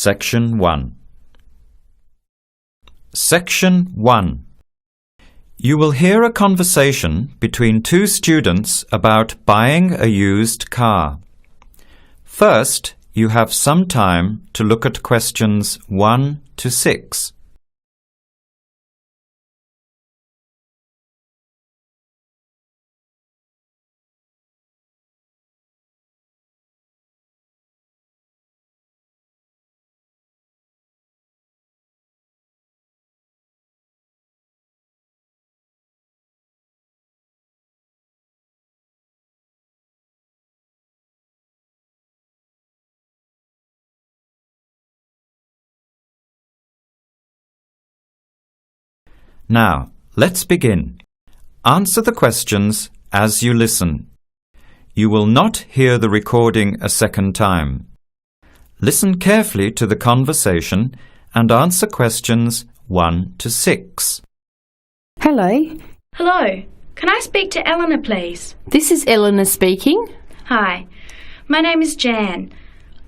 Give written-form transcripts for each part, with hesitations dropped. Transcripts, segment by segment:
Section 1. Section 1. You will hear a conversation between two students about buying a used car. First, you have some time to look at questions 1 to 6. Now, let's begin. Answer the questions as you listen. You will not hear the recording a second time. Listen carefully to the conversation and answer questions 1 to 6. Hello. Hello. Can I speak to Eleanor, please? This is Eleanor speaking. Hi. My name is Jan.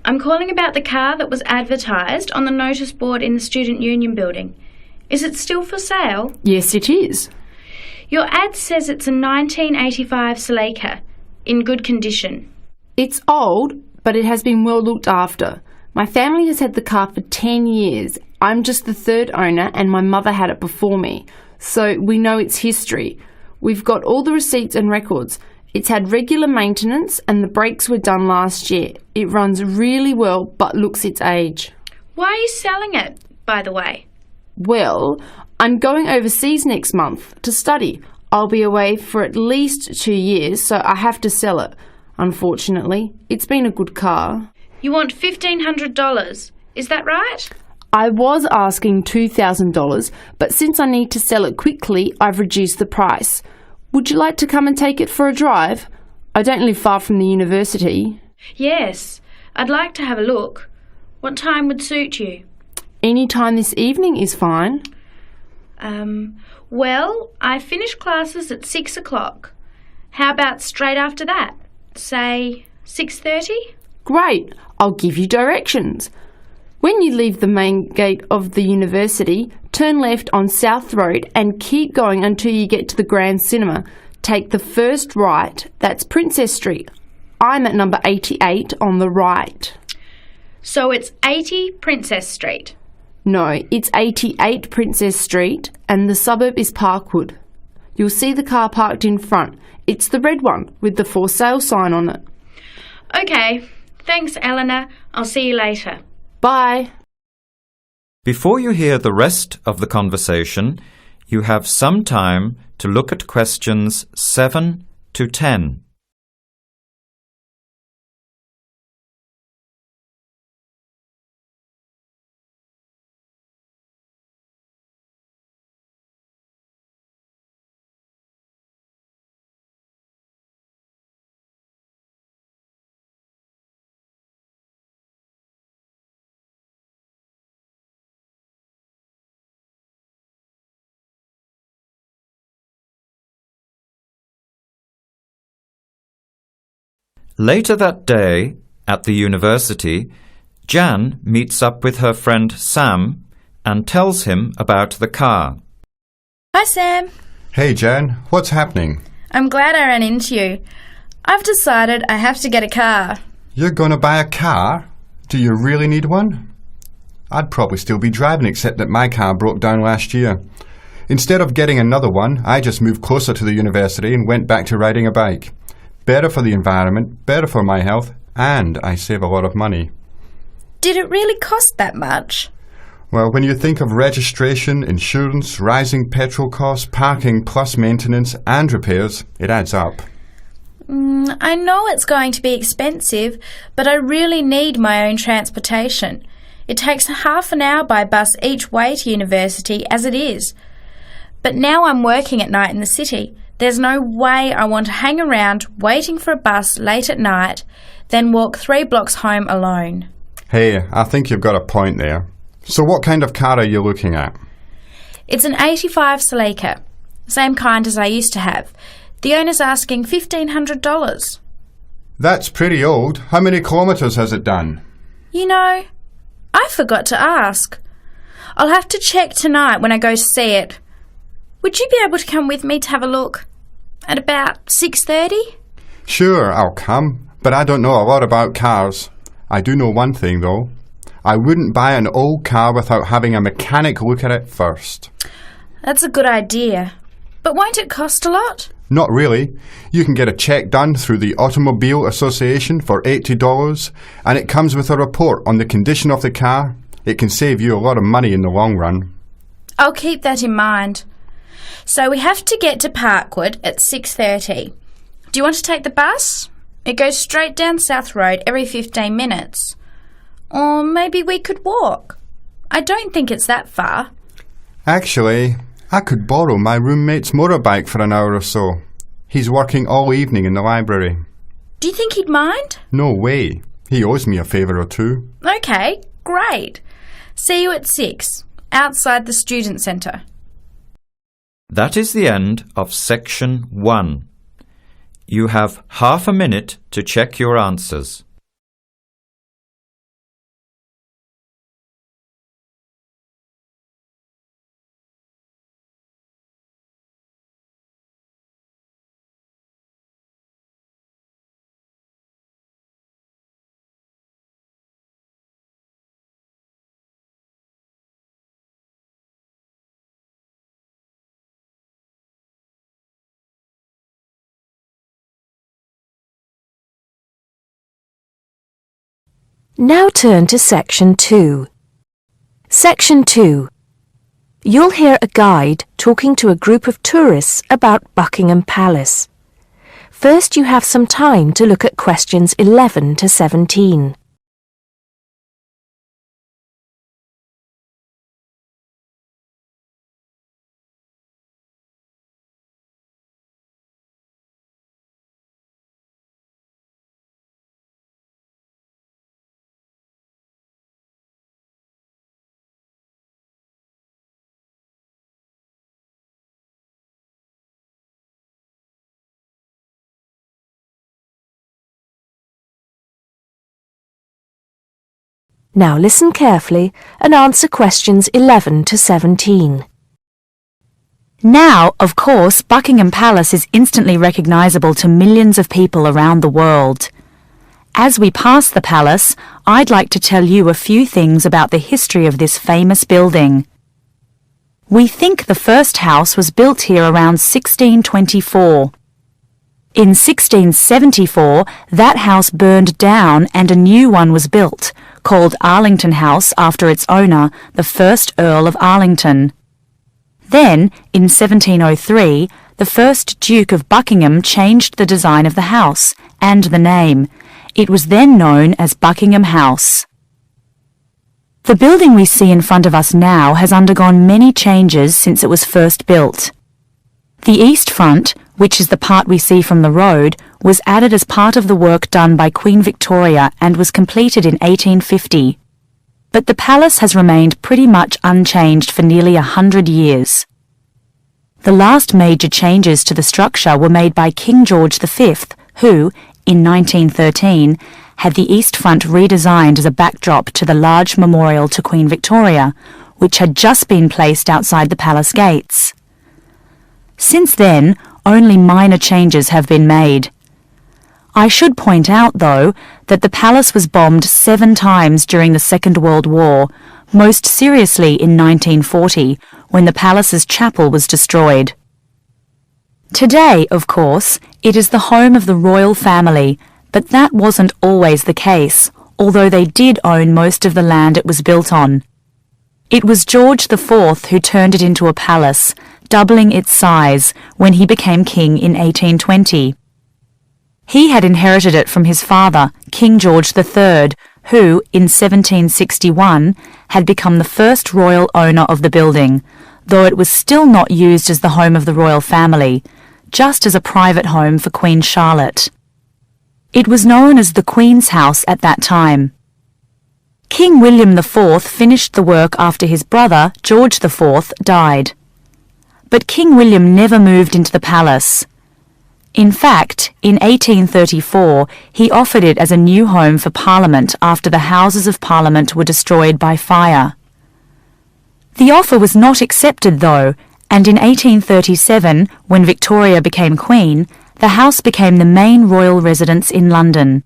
I'm calling about the car that was advertised on the notice board in the Student Union building. Is it still for sale? Yes, it is. Your ad says it's a 1985 Celica, in good condition. It's old, but it has been well looked after. My family has had the car for 10 years. I'm just the third owner and my mother had it before me, so we know its history. We've got all the receipts and records. It's had regular maintenance and the brakes were done last year. It runs really well but looks its age. Why are you selling it, by the way? Well, I'm going overseas next month to study. I'll be away for at least 2 years, so I have to sell it. Unfortunately, it's been a good car. You want $1,500, is that right? I was asking $2,000, but since I need to sell it quickly, I've reduced the price. Would you like to come and take it for a drive? I don't live far from the university. Yes, I'd like to have a look. What time would suit you? Any time this evening is fine. Well, I finish classes at 6 o'clock. How about straight after that? Say 6:30? Great, I'll give you directions. When you leave the main gate of the university, turn left on South Road and keep going until you get to the Grand Cinema. Take the first right, that's Princess Street. I'm at number 88 on the right. So it's 80 Princess Street? No, it's 88 Princess Street and the suburb is Parkwood. You'll see the car parked in front. It's the red one with the for sale sign on it. OK, thanks Eleanor. I'll see you later. Bye. Before you hear the rest of the conversation, you have some time to look at questions 7 to 10. Later that day, at the university, Jan meets up with her friend Sam and tells him about the car. Hi, Sam. Hey, Jan. What's happening? I'm glad I ran into you. I've decided I have to get a car. You're going to buy a car? Do you really need one? I'd probably still be driving, except that my car broke down last year. Instead of getting another one, I just moved closer to the university and went back to riding a bike. Better for the environment, better for my health, and I save a lot of money. Did it really cost that much? Well, when you think of registration, insurance, rising petrol costs, parking plus maintenance and repairs, it adds up. I know it's going to be expensive, but I really need my own transportation. It takes half an hour by bus each way to university as it is. But now I'm working at night in the city. There's no way I want to hang around waiting for a bus late at night, then walk 3 blocks home alone. Hey, I think you've got a point there. So what kind of car are you looking at? It's an 85 Celica, same kind as I used to have. The owner's asking $1,500. That's pretty old. How many kilometres has it done? You know, I I forgot to ask. I'll have to check tonight when I go to see it. Would you be able to come with me to have a look? At about 6:30? Sure, I'll come, but I don't know a lot about cars. I do know one thing, though. I wouldn't buy an old car without having a mechanic look at it first. That's a good idea. But won't it cost a lot? Not really. You can get a check done through the Automobile Association for $80, and it comes with a report on the condition of the car. It can save you a lot of money in the long run. I'll keep that in mind. So we have to get to Parkwood at 6:30. Do you want to take the bus? It goes straight down South Road every 15 minutes. Or maybe we could walk. I don't think it's that far. Actually, I could borrow my roommate's motorbike for an hour or so. He's working all evening in the library. Do you think he'd mind? No way. He owes me a favour or two. Okay, great. See you at 6, outside the student centre. That is the end of section 1. You have half a minute to check your answers. Now turn to Section 2. Section 2. You'll hear a guide talking to a group of tourists about Buckingham Palace. First, you have some time to look at questions 11 to 17. Now listen carefully and answer questions 11 to 17. Now, of course, Buckingham Palace is instantly recognisable to millions of people around the world. As we pass the palace, I'd like to tell you a few things about the history of this famous building. We think the first house was built here around 1624. In 1674, that house burned down and a new one was built, called Arlington House after its owner, the first Earl of Arlington. Then, in 1703, the first Duke of Buckingham changed the design of the house and the name. It was then known as Buckingham House. The building we see in front of us now has undergone many changes since it was first built. The east front, which is the part we see from the road, was added as part of the work done by Queen Victoria and was completed in 1850. But the palace has remained pretty much unchanged for nearly 100 years. The last major changes to the structure were made by King George V, who, in 1913, had the east front redesigned as a backdrop to the large memorial to Queen Victoria, which had just been placed outside the palace gates. Since then, only minor changes have been made. I should point out, though, that the palace was bombed 7 times during the Second World War, most seriously in 1940, when the palace's chapel was destroyed. Today, of course, it is the home of the royal family, but that wasn't always the case, although they did own most of the land it was built on. It was George IV who turned it into a palace, doubling its size when he became king in 1820. He had inherited it from his father, King George III, who, in 1761, had become the first royal owner of the building, though it was still not used as the home of the royal family, just as a private home for Queen Charlotte. It was known as the Queen's House at that time. King William IV finished the work after his brother, George IV, died. But King William never moved into the palace. In fact, in 1834, he offered it as a new home for Parliament after the Houses of Parliament were destroyed by fire. The offer was not accepted, though, and in 1837, when Victoria became Queen, the house became the main royal residence in London.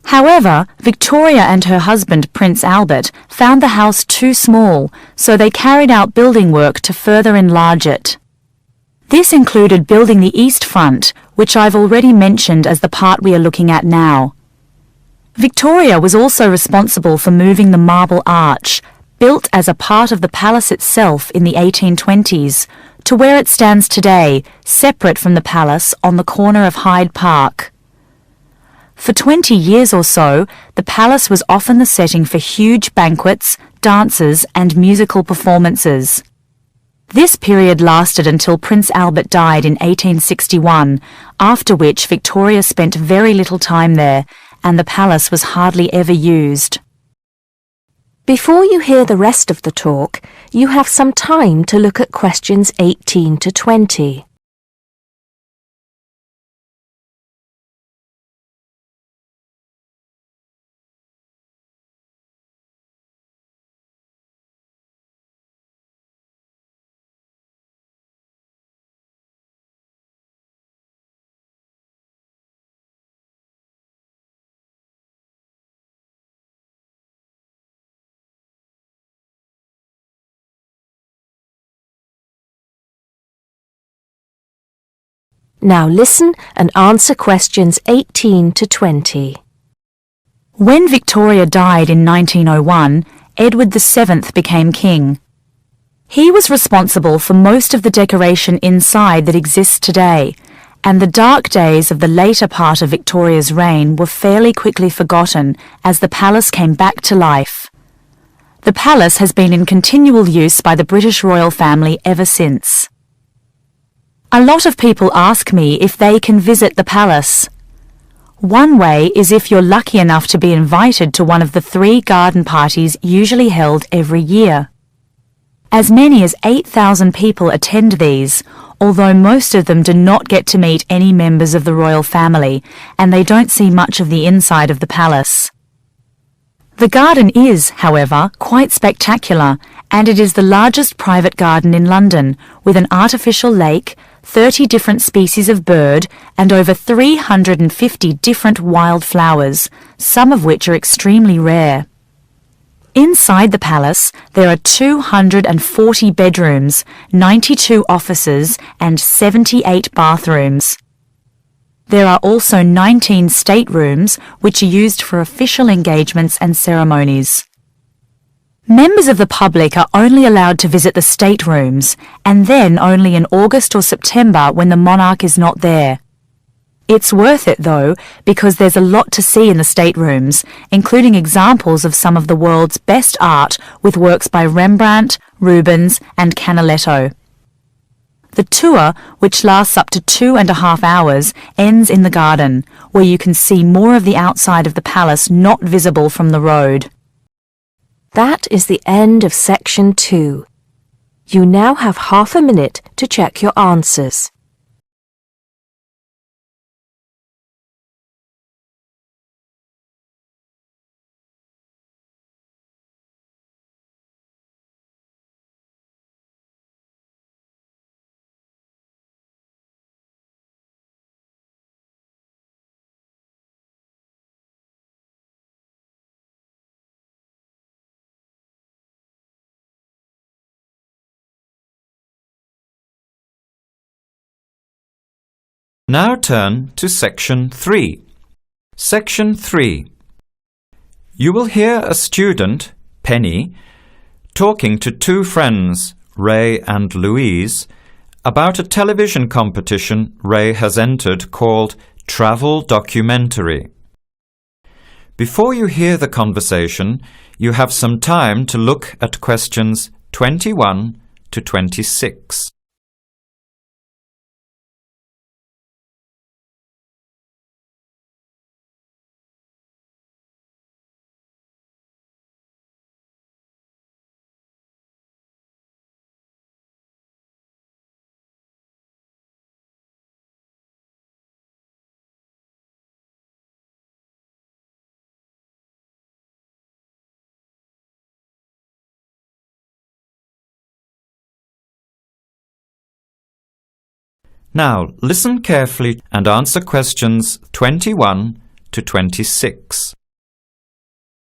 However, Victoria and her husband, Prince Albert, found the house too small, so they carried out building work to further enlarge it. This included building the east front, which I've already mentioned as the part we are looking at now. Victoria was also responsible for moving the Marble Arch, built as a part of the palace itself in the 1820s, to where it stands today, separate from the palace on the corner of Hyde Park. For 20 years or so, the palace was often the setting for huge banquets, dances, and musical performances. This period lasted until Prince Albert died in 1861, after which Victoria spent very little time there, and the palace was hardly ever used. Before you hear the rest of the talk, you have some time to look at questions 18 to 20. Now listen and answer questions 18 to 20. When Victoria died in 1901, Edward VII became king. He was responsible for most of the decoration inside that exists today, and the dark days of the later part of Victoria's reign were fairly quickly forgotten as the palace came back to life. The palace has been in continual use by the British royal family ever since. A lot of people ask me if they can visit the palace. One way is if you're lucky enough to be invited to one of the 3 garden parties usually held every year. As many as 8,000 people attend these, although most of them do not get to meet any members of the royal family, and they don't see much of the inside of the palace. The garden is, however, quite spectacular, and it is the largest private garden in London, with an artificial lake, 30 different species of bird, and over 350 different wild flowers, some of which are extremely rare. Inside the palace, there are 240 bedrooms, 92 offices, and 78 bathrooms. There are also 19 staterooms, which are used for official engagements and ceremonies. Members of the public are only allowed to visit the staterooms, and then only in August or September when the monarch is not there. It's worth it, though, because there's a lot to see in the staterooms, including examples of some of the world's best art with works by Rembrandt, Rubens, and Canaletto. The tour, which lasts up to 2.5 hours, ends in the garden, where you can see more of the outside of the palace not visible from the road. That is the end of section 2. You now have half a minute to check your answers. Now turn to Section 3. Section 3. You will hear a student, Penny, talking to 2 friends, Ray and Louise, about a television competition Ray has entered called Travel Documentary. Before you hear the conversation, you have some time to look at questions 21 to 26. Now, listen carefully and answer questions 21 to 26.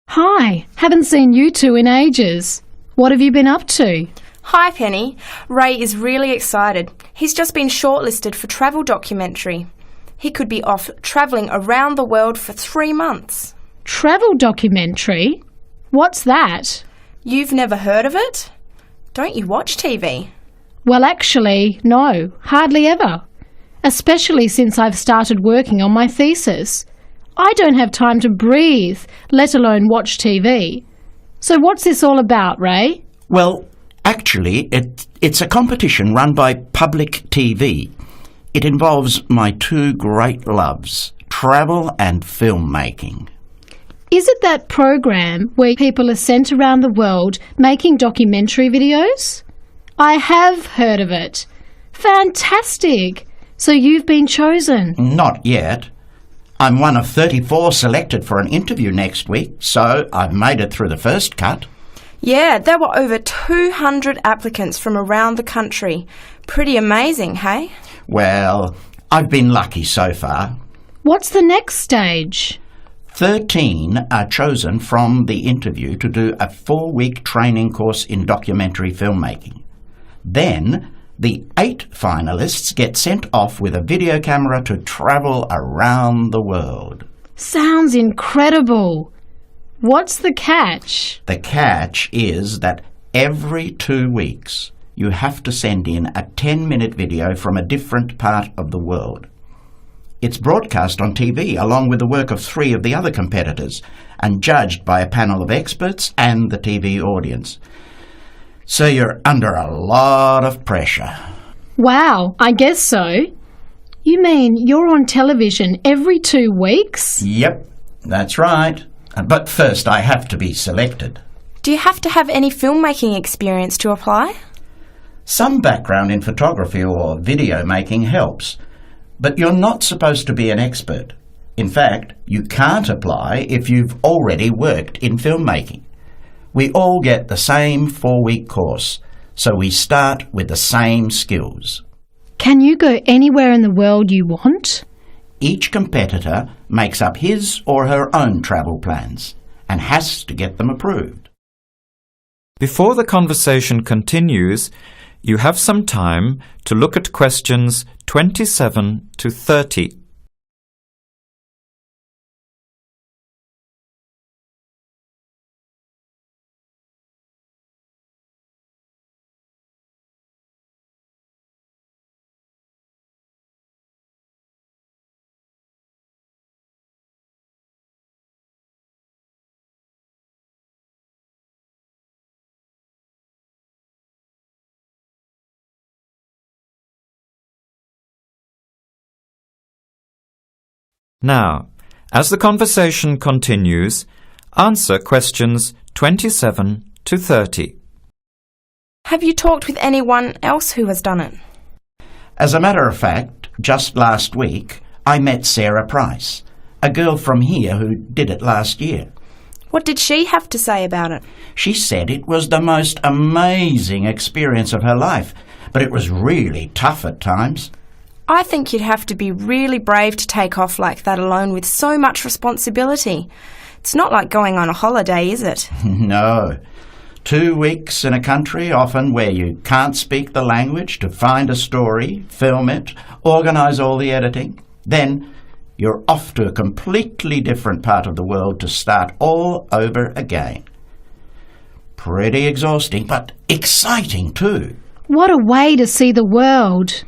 Hi, haven't seen you two in ages. What have you been up to? Hi Penny. Ray is really excited. He's just been shortlisted for travel documentary. He could be off travelling around the world for 3 months. Travel documentary? What's that? You've never heard of it? Don't you watch TV? Well, actually, no, hardly ever. Especially since I've started working on my thesis. I don't have time to breathe, let alone watch TV. So what's this all about, Ray? Well, actually, it's a competition run by public TV. It involves my two great loves, travel and filmmaking. Is it that program where people are sent around the world making documentary videos? I have heard of it. Fantastic! So you've been chosen? Not yet. I'm one of 34 selected for an interview next week, so I've made it through the first cut. Yeah, there were over 200 applicants from around the country. Pretty amazing, hey? Well, I've been lucky so far. What's the next stage? 13 are chosen from the interview to do a 4-week training course in documentary filmmaking. Then, the 8 finalists get sent off with a video camera to travel around the world. Sounds incredible. What's the catch? The catch is that every 2 weeks you have to send in a 10-minute video from a different part of the world. It's broadcast on TV along with the work of 3 of the other competitors and judged by a panel of experts and the TV audience. So you're under a lot of pressure. Wow, I guess so. You mean you're on television every 2 weeks? Yep, that's right. But first I have to be selected. Do you have to have any filmmaking experience to apply? Some background in photography or video making helps, but you're not supposed to be an expert. In fact, you can't apply if you've already worked in filmmaking. We all get the same 4-week course, so we start with the same skills. Can you go anywhere in the world you want? Each competitor makes up his or her own travel plans and has to get them approved. Before the conversation continues, you have some time to look at questions 27 to 30. Now, as the conversation continues, answer questions 27 to 30. Have you talked with anyone else who has done it? As a matter of fact, just last week, I met Sarah Price, a girl from here who did it last year. What did she have to say about it? She said it was the most amazing experience of her life, but it was really tough at times. I think you'd have to be really brave to take off like that alone with so much responsibility. It's not like going on a holiday, is it? No. 2 weeks in a country, often where you can't speak the language, to find a story, film it, organise all the editing. Then you're off to a completely different part of the world to start all over again. Pretty exhausting, but exciting too. What a way to see the world.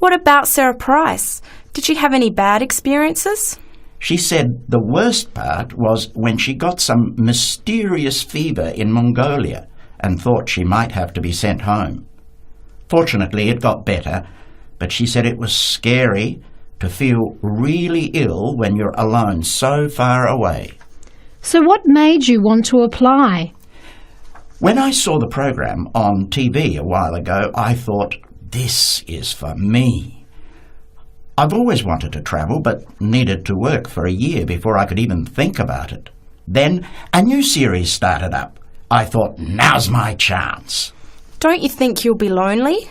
What about Sarah Price? Did she have any bad experiences? She said the worst part was when she got some mysterious fever in Mongolia and thought she might have to be sent home. Fortunately, it got better, but she said it was scary to feel really ill when you're alone so far away. So what made you want to apply? When I saw the program on TV a while ago, I thought, this is for me. I've always wanted to travel, but needed to work for a year before I could even think about it. Then a new series started up. I thought, now's my chance. Don't you think you'll be lonely?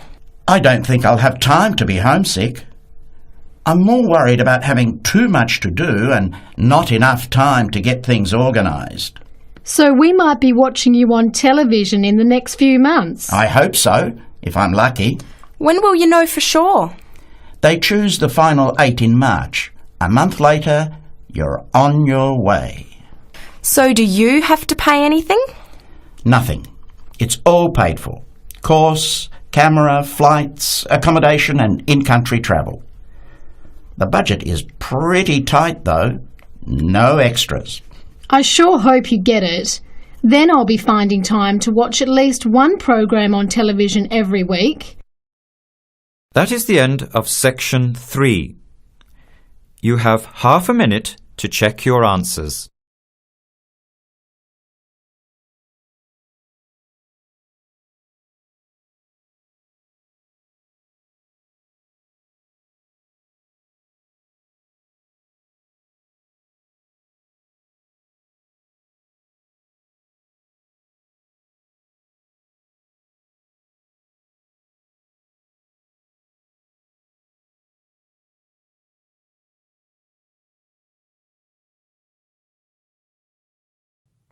I don't think I'll have time to be homesick. I'm more worried about having too much to do and not enough time to get things organised. So we might be watching you on television in the next few months. I hope so, if I'm lucky. When will you know for sure? They choose the final 8 in March. A month later, you're on your way. So do you have to pay anything? Nothing. It's all paid for. Course, camera, flights, accommodation and in-country travel. The budget is pretty tight though. No extras. I sure hope you get it. Then I'll be finding time to watch at least one program on television every week. That is the end of section 3. You have half a minute to check your answers.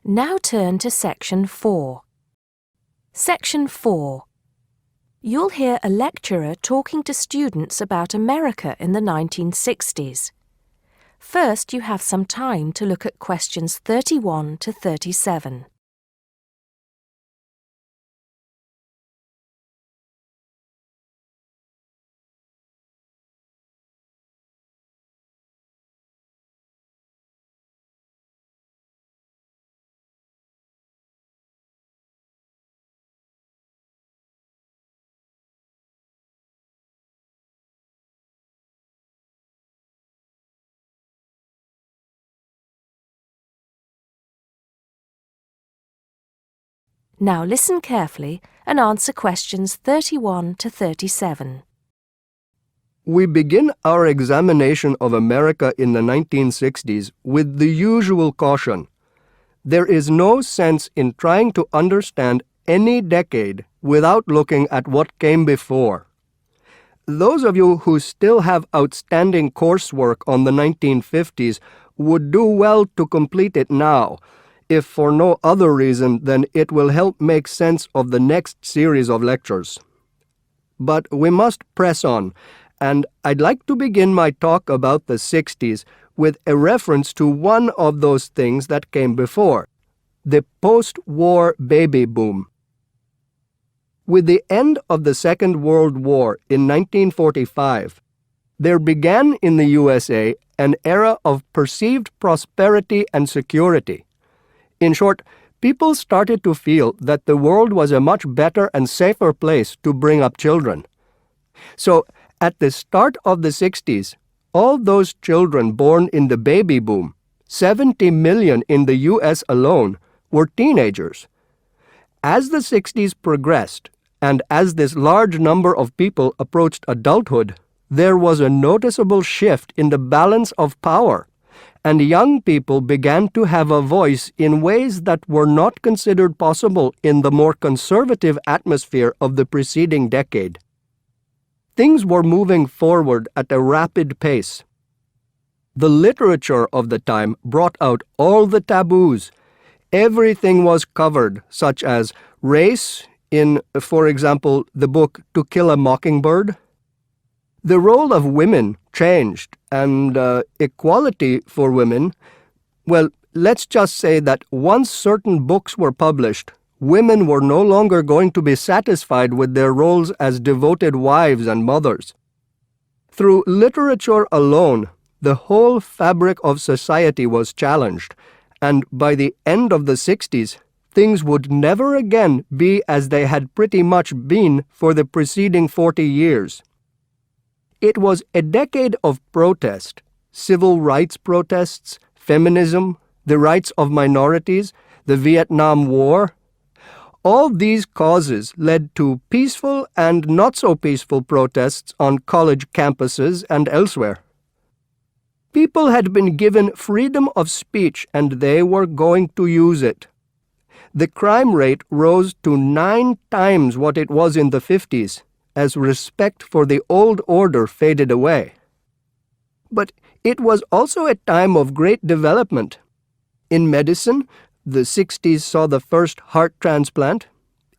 Now turn to Section 4. Section 4. You'll hear a lecturer talking to students about America in the 1960s. First, you have some time to look at questions 31 to 37. Now listen carefully and answer questions 31 to 37. We begin our examination of America in the 1960s with the usual caution. There is no sense in trying to understand any decade without looking at what came before. Those of you who still have outstanding coursework on the 1950s would do well to complete it now, if for no other reason than it will help make sense of the next series of lectures. But we must press on, and I'd like to begin my talk about the 60s with a reference to one of those things that came before, the post-war baby boom. With the end of the Second World War in 1945, there began in the USA an era of perceived prosperity and security. In short, people started to feel that the world was a much better and safer place to bring up children. So, at the start of the 60s, all those children born in the baby boom, 70 million in the US alone, were teenagers. As the 60s progressed, and as this large number of people approached adulthood, there was a noticeable shift in the balance of power, and young people began to have a voice in ways that were not considered possible in the more conservative atmosphere of the preceding decade. Things were moving forward at a rapid pace. The literature of the time brought out all the taboos. Everything was covered, such as race in, for example, the book To Kill a Mockingbird. The role of women changed, and equality for women, well, let's just say that once certain books were published, women were no longer going to be satisfied with their roles as devoted wives and mothers. Through literature alone, the whole fabric of society was challenged, and by the end of the 60s, things would never again be as they had pretty much been for the preceding 40 years. It was a decade of protest, civil rights protests, feminism, the rights of minorities, the Vietnam War. All these causes led to peaceful and not so peaceful protests on college campuses and elsewhere. People had been given freedom of speech and they were going to use it. The crime rate rose to 9 times what it was in the 50s, as respect for the old order faded away. But it was also a time of great development. In medicine, the 60s saw the first heart transplant.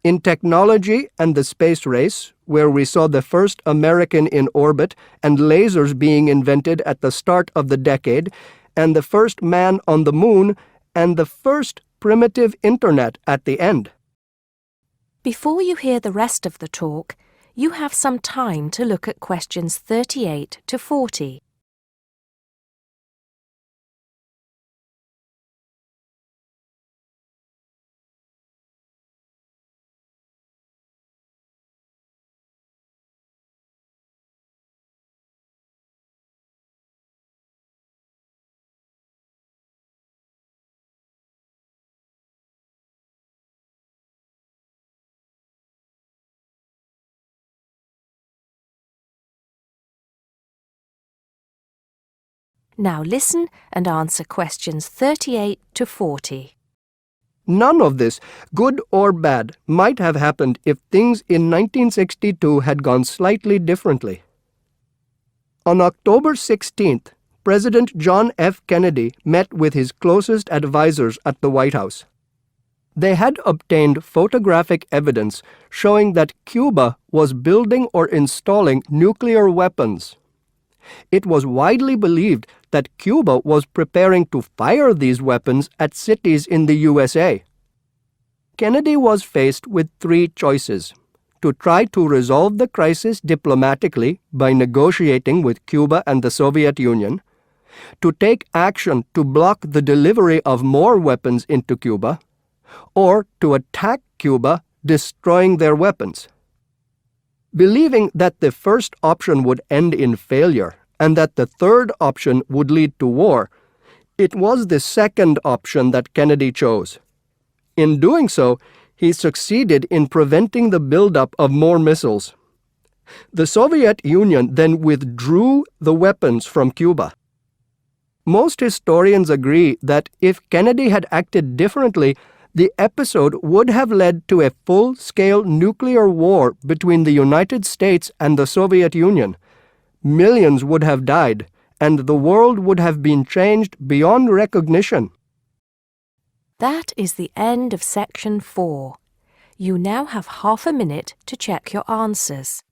In technology and the space race, where we saw the first American in orbit and lasers being invented at the start of the decade, and the first man on the moon, and the first primitive internet at the end. Before you hear the rest of the talk, you have some time to look at questions 38 to 40. Now listen and answer questions 38 to 40. None of this, good or bad, might have happened if things in 1962 had gone slightly differently. On October 16th, President John F. Kennedy met with his closest advisors at the White House. They had obtained photographic evidence showing that Cuba was building or installing nuclear weapons. It was widely believed that Cuba was preparing to fire these weapons at cities in the USA. Kennedy was faced with three choices: to try to resolve the crisis diplomatically by negotiating with Cuba and the Soviet Union, to take action to block the delivery of more weapons into Cuba, or to attack Cuba, destroying their weapons. Believing that the first option would end in failure and that the third option would lead to war, it was the second option that Kennedy chose. In doing so, he succeeded in preventing the buildup of more missiles. The Soviet Union then withdrew the weapons from Cuba. Most historians agree that if Kennedy had acted differently, the episode would have led to a full-scale nuclear war between the United States and the Soviet Union. Millions would have died, and the world would have been changed beyond recognition. That is the end of section 4. You now have half a minute to check your answers.